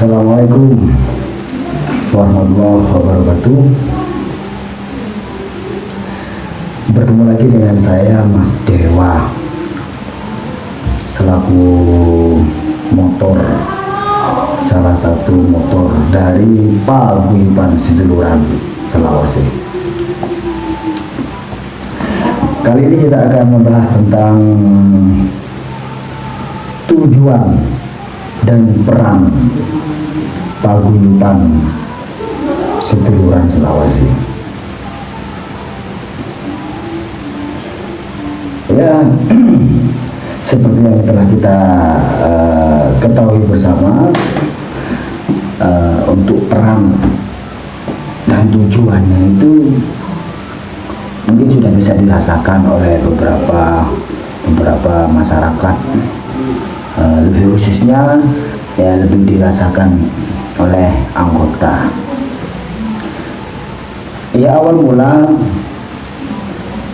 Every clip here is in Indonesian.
Assalamualaikum warahmatullahi wabarakatuh. Bertemu lagi dengan saya Mas Dewa selaku motor, salah satu motor dari Paguyuban Sidoaran, Sulawesi. Kali ini kita akan membahas tentang tujuan dan peran Paguyuban Sidoaran, Sulawesi. Ya, seperti yang telah kita ketahui bersama, untuk peran dan tujuannya itu mungkin sudah bisa dirasakan oleh beberapa masyarakat, lebih khususnya ya lebih dirasakan oleh anggota. Ya, awal mula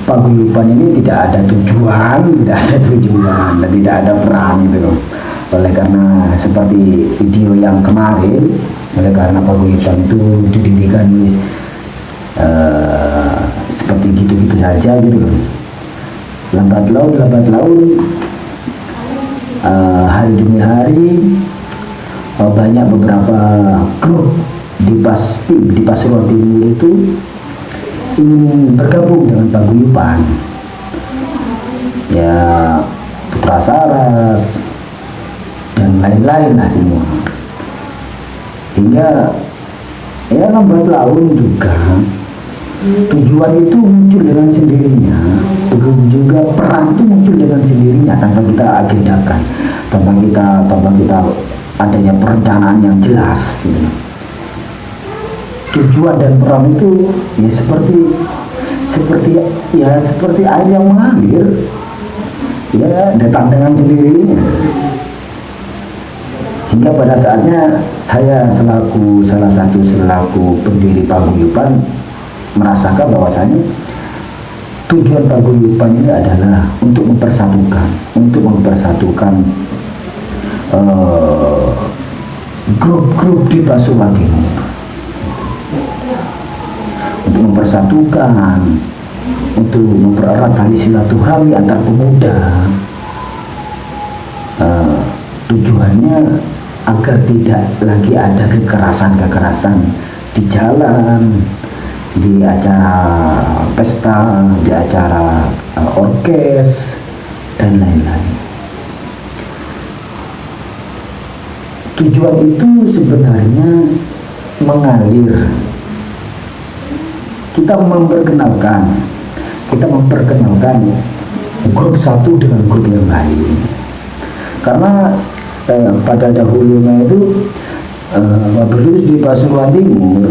Paguyuban ini tidak ada tujuan, dan tidak ada peran gitu. Oleh karena seperti video yang kemarin, oleh karena Paguyuban itu didirikan seperti gitu-gitu saja gitu loh. Lambat laun, hari demi hari banyak beberapa grup di Pasuruan Timur itu ingin bergabung dengan Paguyuban, ya Putra Saras dan lain-lain lah semua, hingga ya lambat laun juga tujuan itu muncul dengan sendirinya, begitu juga peran itu muncul dengan sendirinya tanpa kita agendakan, tanpa kita adanya perencanaan yang jelas gitu. Tujuan dan peran itu ya seperti air yang mengalir, ya datang dengan sendirinya. Hingga pada saatnya saya salah satu selaku pendiri Paguyuban merasakan bahwasanya tujuan Paguyuban ini adalah untuk mempersatukan grup-grup di Pasuruan Timur, untuk mempersatukan, untuk mempererat tali silaturahmi antar pemuda. Tujuannya agar tidak lagi ada kekerasan di jalan, di acara pesta, di acara orkes dan lain-lain. Tujuan itu sebenarnya mengalir. Kita memperkenalkan grup satu dengan grup yang lain, karena pada dahulunya itu berdiri di Pasuruan Timur,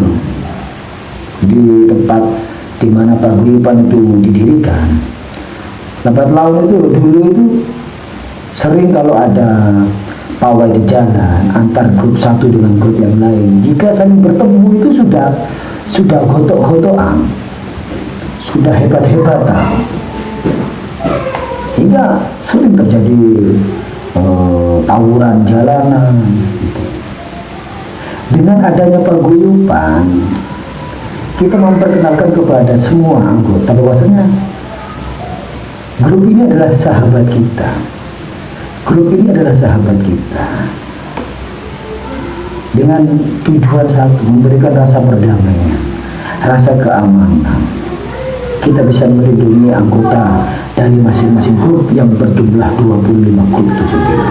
di tempat di mana Paguyuban itu didirikan. Lambat laun itu dulu itu sering kalau ada pawai di jalan antar grup satu dengan grup yang lain, jika saling bertemu itu sudah gotok-gotokan, sudah hebat-hebatan, hingga sering terjadi tawuran jalanan gitu. Dengan adanya Paguyuban, kita memperkenalkan kepada semua anggota bahwasanya grup ini adalah sahabat kita, dengan tujuan satu, memberikan rasa perdamaian, rasa keamanan. Kita bisa melindungi anggota dari masing-masing grup yang berjumlah 25 grup itu sendiri.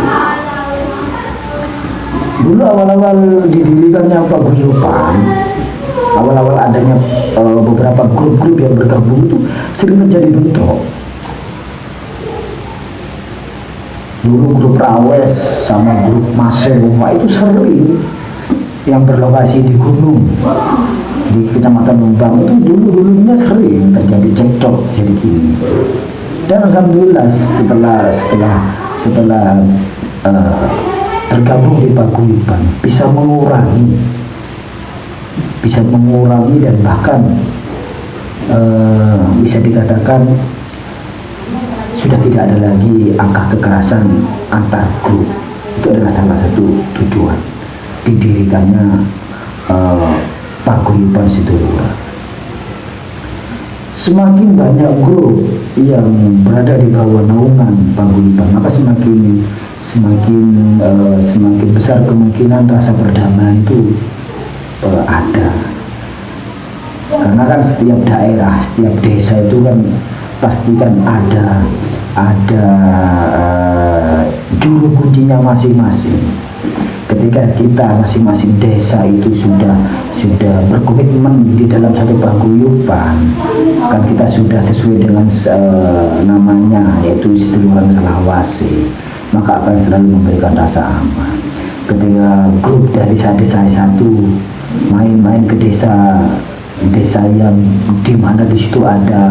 Dulu awal-awal didirikannya Paguyuban, awal-awal adanya beberapa grup-grup yang bergabung itu sering terjadi bentrok. Dulu grup Rawes sama grup Masewa itu sering, yang berlokasi di gunung di Kecamatan Lumbang itu dulunya sering terjadi cekcok jadi gini. Dan alhamdulillah setelah tergabung di Paguyuban bisa mengurangi dan bahkan bisa dikatakan sudah tidak ada lagi angka kekerasan antar grup. Itu adalah salah satu tujuan. didirikannya paguyuban Situluar. Semakin banyak grup yang berada di bawah naungan paguyuban, maka semakin besar kemungkinan rasa perdamaian itu ada. Karena kan setiap daerah, setiap desa itu kan pasti kan ada juru kuncinya masing-masing. Ketika kita masing-masing desa itu sudah berkomitmen di dalam satu paguyuban, kan kita sudah sesuai dengan namanya, yaitu Seduluran Selawase, maka akan selalu memberikan rasa aman. Ketika grup dari desa satu main-main ke desa yang dimana di situ ada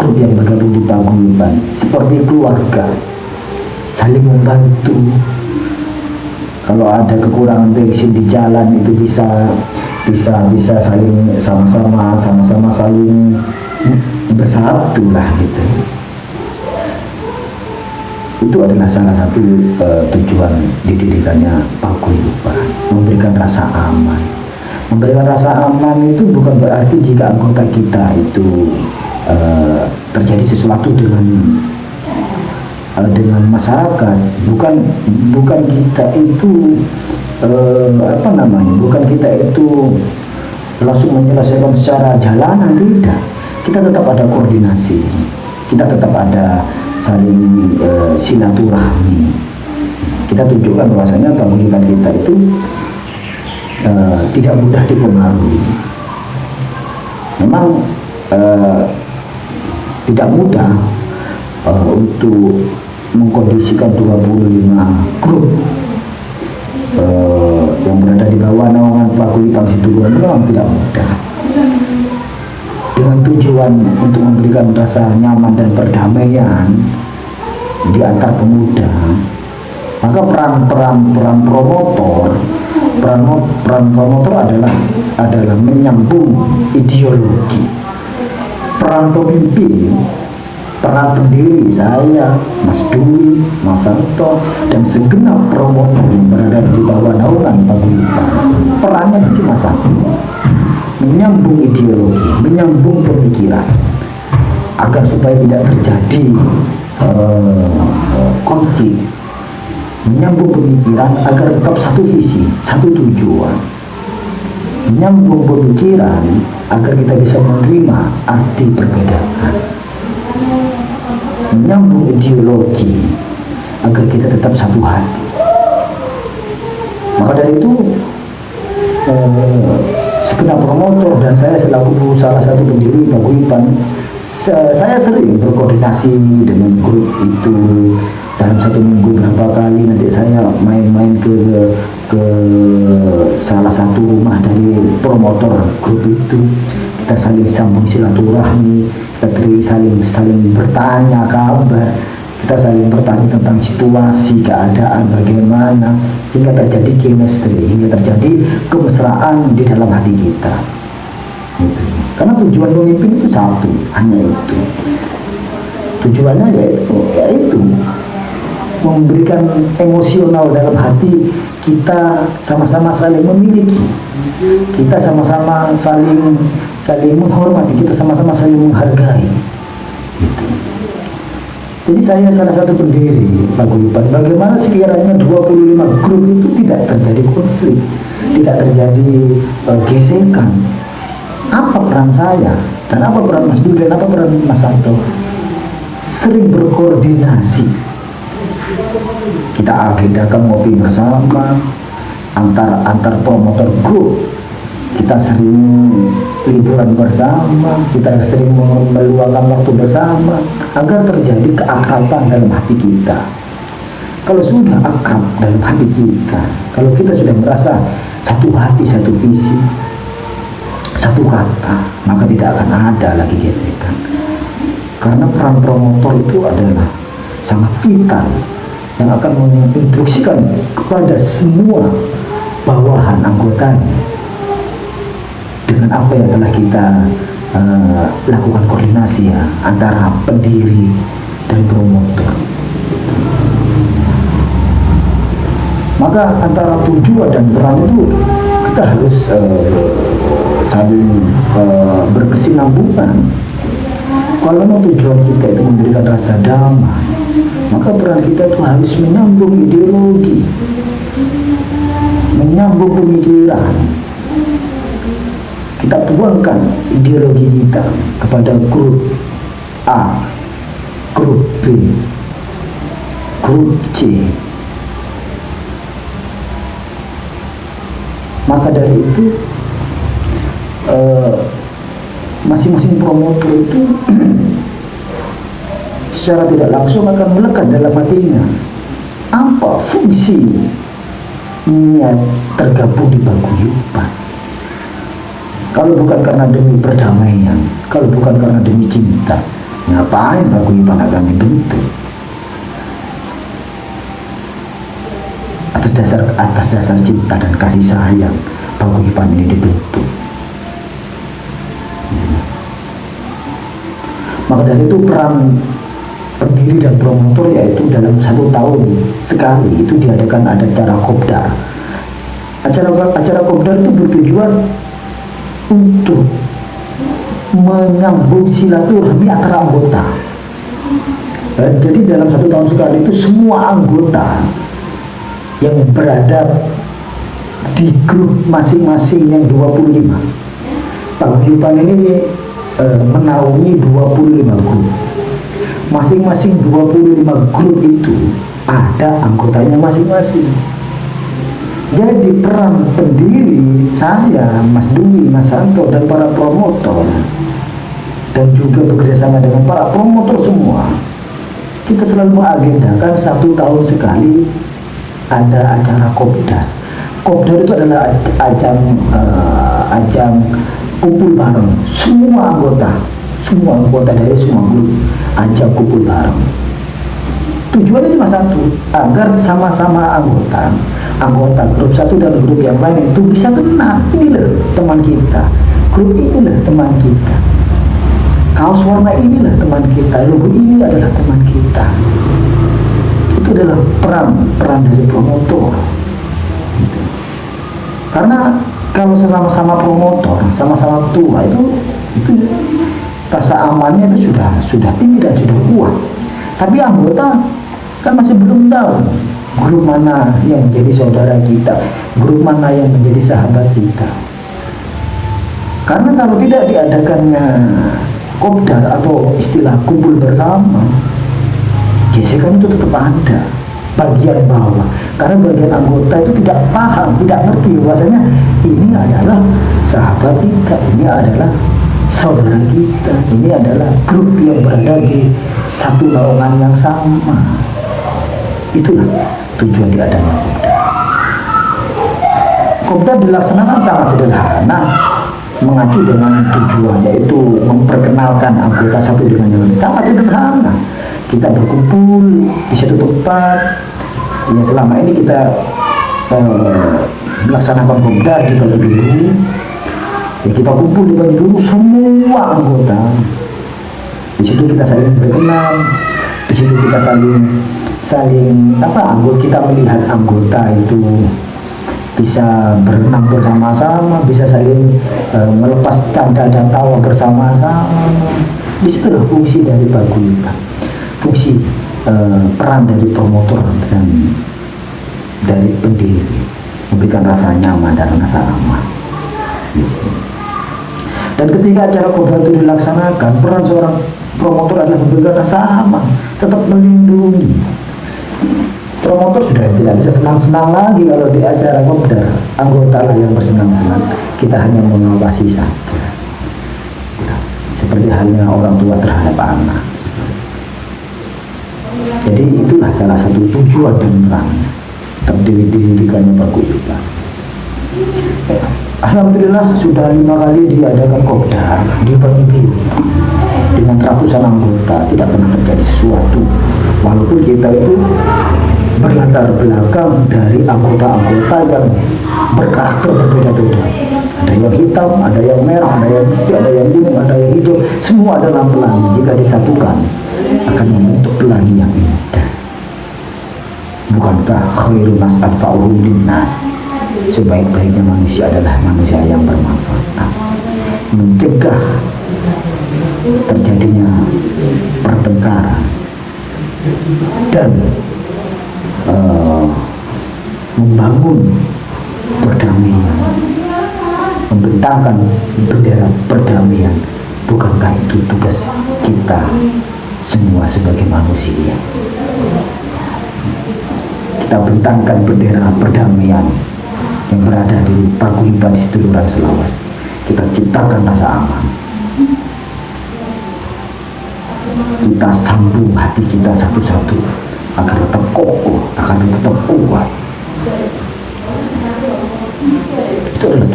grup yang bergabung di paguyuban, seperti keluarga, saling membantu. Kalau ada kekurangan bensin di jalan itu bisa saling sama-sama saling bersatu lah gitu. Itu adalah salah satu tujuan didirikannya paguyuban, memberikan rasa aman. Memberikan rasa aman itu bukan berarti jika anggota kita itu terjadi sesuatu dengan masyarakat, bukan kita itu bukan kita itu langsung menyelesaikan secara jalanan, tidak. Kita tetap ada koordinasi, kita tetap ada saling silaturahmi. Kita tunjukkan bahwasanya paguyuban kita itu tidak mudah dipengaruhi. Memang tidak mudah untuk mengkondisikan 25 grup yang berada di bawah naungan paguyuban Situluar memang tidak mudah. Dengan tujuan untuk memberikan rasa nyaman dan perdamaian di antar pemuda, maka peran promotor adalah menyambung ideologi. Peran pemimpin, peran pendiri saya, Mas Dwi, Mas Sarto, dan segenap promotor yang berada di bawah naungan paguyuban, perannya cuma satu: menyambung ideologi, menyambung pemikiran, agar supaya tidak terjadi konflik, menyambung pemikiran agar tetap satu visi, satu tujuan, menyambung pemikiran agar kita bisa menerima arti perbedaan, menyambung ideologi agar kita tetap satu hati. Maka dari itu segenap promotor dan saya selaku salah satu pendiri paguyuban, saya sering berkoordinasi dengan grup itu. Dalam satu minggu berapa kali nanti saya main-main ke salah satu rumah dari promotor grup itu. Kita saling sambung silaturahmi, kita saling bertanya kabar, kita saling bertanya tentang situasi, keadaan bagaimana, hingga terjadi chemistry, hingga terjadi kemesraan di dalam hati kita. Gitu. Karena tujuan pemimpin itu satu, hanya itu. Tujuannya yaitu memberikan emosional dalam hati kita, sama-sama saling memiliki, kita sama-sama saling menghormati, kita sama-sama saling menghargai. Gitu. Jadi saya salah satu pendiri paguyuban. Bagaimana sekiranya 25 grup itu tidak terjadi konflik, tidak terjadi gesekan? Apa peran saya dan apa peran Mas Dwi dan apa peran Mas Santo? Sering berkoordinasi. Kita agendakan ngopi bersama antar promotor grup. Kita sering liburan bersama, kita sering meluangkan waktu bersama agar terjadi keakraban dalam hati kita. Kalau sudah akrab dalam hati kita, kalau kita sudah merasa satu hati, satu visi, satu kata, maka tidak akan ada lagi gesekan. Karena peran promotor itu adalah sangat vital, yang akan menginstruksikan kepada semua bawahan anggotanya dengan apa yang telah kita lakukan koordinasi ya antara pendiri dan promotor. Maka antara tujuan dan peran itu kita harus saling berkesinambungan. Kalau memang tujuan kita itu memberikan rasa damai, maka peran kita itu harus menyambung ideologi, menyambung pemikiran. Kita tuangkan ideologi kita kepada grup A, grup B, grup C. Maka dari itu masing-masing promotor itu secara tidak langsung akan melekat dalam hatinya apa fungsi niat tergabung di paguyuban. Kalau bukan karena demi perdamaian, kalau bukan karena demi cinta, ngapain paguyuban akan dibentuk? Atas dasar cinta dan kasih sayang, paguyuban ini dibentuk. Maka dari itu peran pendiri dan promotor yaitu dalam 1 tahun sekali itu diadakan ada acara kopdar. Acara kopdar itu bertujuan untuk menyambung silaturahmi antara anggota. Jadi dalam 1 tahun sekali itu semua anggota yang berada di grup masing-masing yang 25. Paguyuban ini menaungi 25 grup. Masing-masing 25 grup itu ada anggotanya masing-masing. Jadi peran pendiri saya, Mas Dwi, Mas Santo, dan para promotor, dan juga bekerjasama dengan para promotor semua, kita selalu mengagendakan 1 tahun sekali ada acara kopdar. Kopdar itu adalah ajang kumpul bareng semua anggota dari semua grup, ajang kumpul bareng. Tujuannya cuma satu, agar sama-sama anggota grup satu dan grup yang lain itu bisa kenal, ini loh teman kita, grup inilah teman kita, kaos warna inilah teman kita, logo ini adalah teman kita. Itu adalah peran dari promotor. Karena kalau sama-sama promotor, sama-sama tua itu rasa amannya itu sudah tinggi dan sudah kuat. Tapi anggota kan masih belum tahu grup mana yang menjadi saudara kita, grup mana yang menjadi sahabat kita. Karena kalau tidak diadakannya kopdar atau istilah kumpul bersama, gesekan itu tetap ada bagian bawah, karena bagian anggota itu tidak paham, tidak ngerti bahwasanya ini adalah sahabat kita, ini adalah saudara kita, ini adalah grup yang berada di satu naungan yang sama. Itulah tujuan diadakannya kopdar. Kopdar dilaksanakan sangat sederhana, mengacu dengan tujuan, yaitu memperkenalkan anggota satu dengan yang lain. Sangat sederhana. Kita berkumpul di satu tempat. Ya, selama ini kita melaksanakan kopdar di Balai Biru. Ya, kita kumpul di Balai Biru semua anggota. Di situ kita saling berkenan. Di situ kita kita melihat anggota itu bisa berenang bersama-sama, bisa saling melepas canda dan tawa bersama-sama. Disitulah fungsi dari paguyuban, fungsi peran dari promotor dan dari pendiri, memberikan rasa nyaman dan rasa aman. Dan ketika acara kopdar itu dilaksanakan, peran seorang promotor adalah memberikan rasa aman, tetap melindungi. Promotor sudah tidak bisa senang-senang lagi kalau di acara kopdar, anggota lah yang bersenang-senang, kita hanya mengawasi saja, seperti halnya orang tua terhadap anak. Jadi itulah salah satu tujuan dan peran terdirikannya paguyuban. Alhamdulillah sudah 5 kali diadakan kopdar di Balai Biru dengan ratusan anggota, tidak pernah terjadi sesuatu, walaupun kita itu berlatar belakang dari anggota-anggota yang berkarakter berbeda-beda. Ada yang hitam, ada yang merah, ada yang putih, ada yang biru, ada yang hijau. Semua adalah pelangi. Jika disatukan akan membentuk pelangi yang indah. Bukankah khairun nas anfa'uhum linnas, sebaik-baiknya manusia adalah manusia yang bermanfaat. Nah, mencegah terjadinya pertengkaran dan membangun perdamaian, membentangkan bendera perdamaian. Bukankah itu tugas kita semua sebagai manusia? Kita bentangkan bendera perdamaian yang berada di paguyuban seduluran Selawasi. Kita ciptakan rasa aman. Kita sambung hati kita satu-satu agar tetap kokoh, agar tetap kuat. Itu adalah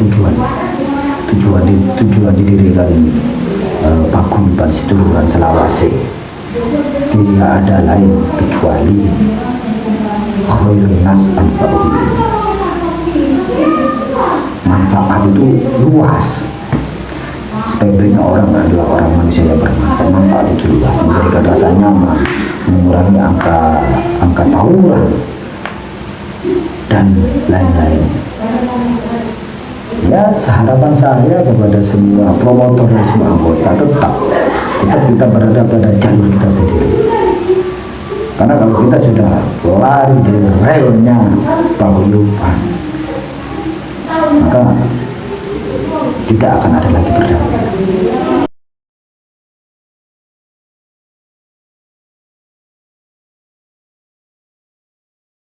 tujuan didirikan paguyuban seduluran Selawasi. Tidak ada lain kecuali khairun nas anfa'uhum linnas. Manfaat itu luas. Sebaik-baiknya orang adalah orang manusia yang bermanfaat. Manfaat itu luas, memberikan rasa nyaman, mengurangi angka tawuran dan lain-lain. Ya, harapan saya kepada semua promotor dan semua anggota, tetap kita berada pada jalur kita sendiri. Karena kalau kita sudah lari dari relnya paguyuban, maka tidak akan ada lagi perdamaian.